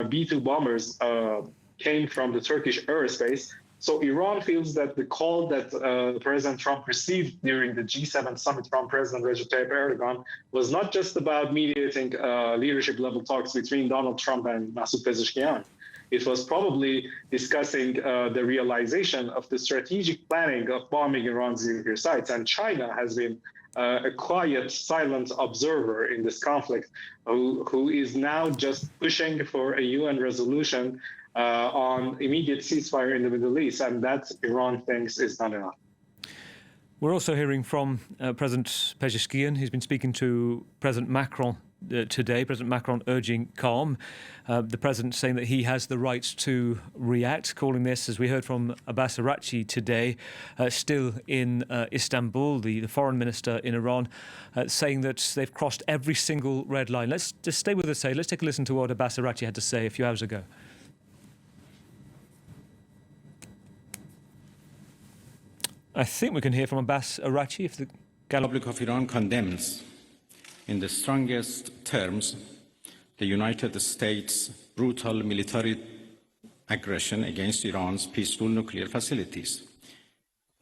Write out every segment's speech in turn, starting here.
B-2 bombers came from the Turkish airspace. So Iran feels that the call that President Trump received during the G7 summit from President Recep Tayyip Erdogan was not just about mediating leadership-level talks between Donald Trump and Masoud Pezeshkian. It was probably discussing the realization of the strategic planning of bombing Iran's nuclear sites. And China has been a quiet, silent observer in this conflict, who is now just pushing for a UN resolution on immediate ceasefire in the Middle East, and that Iran thinks is not enough. We're also hearing from President Pezeshkian. He's been speaking to President Macron today. President Macron urging calm. The president saying that he has the right to react, calling this, as we heard from Abbas Araghchi today, still in Istanbul, the foreign minister in Iran, saying that they've crossed every single red line. Let's just stay with us. Let's take a listen to what Abbas Araghchi had to say a few hours ago. I think we can hear from Abbas Araghchi if the Republic of Iran condemns in the strongest terms the United States' brutal military aggression against Iran's peaceful nuclear facilities.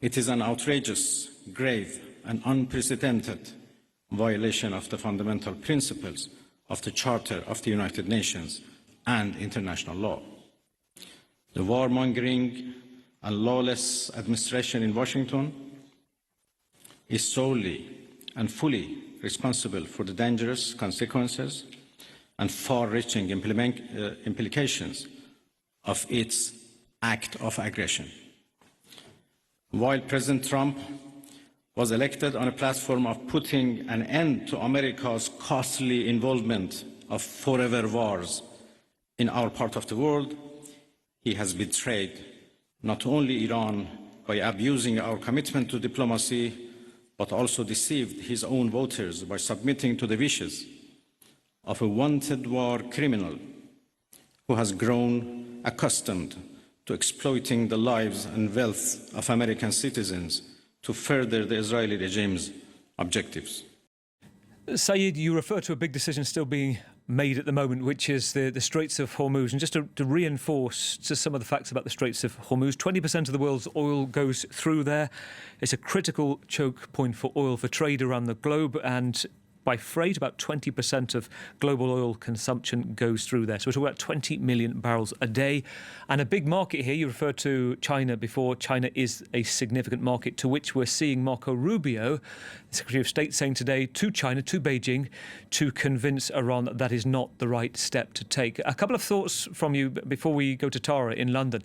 It is an outrageous, grave, and unprecedented violation of the fundamental principles of the Charter of the United Nations and international law. The warmongering and lawless administration in Washington is solely and fully responsible for the dangerous consequences and far-reaching implications of its act of aggression. While President Trump was elected on a platform of putting an end to America's costly involvement of forever wars in our part of the world, he has betrayed not only Iran by abusing our commitment to diplomacy, but also deceived his own voters by submitting to the wishes of a wanted war criminal who has grown accustomed to exploiting the lives and wealth of American citizens to further the Israeli regime's objectives. Saeed, you refer to a big decision still being made at the moment, which is the Straits of Hormuz. And just to reinforce just some of the facts about the Straits of Hormuz, 20% of the world's oil goes through there. It's a critical choke point for oil for trade around the globe, and by freight, about 20% of global oil consumption goes through there. So we're talking about 20 million barrels a day. And a big market here, you referred to China before. China is a significant market to which we're seeing Marco Rubio, the Secretary of State, saying today to China, to Beijing, to convince Iran that that is not the right step to take. A couple of thoughts from you before we go to Tara in London.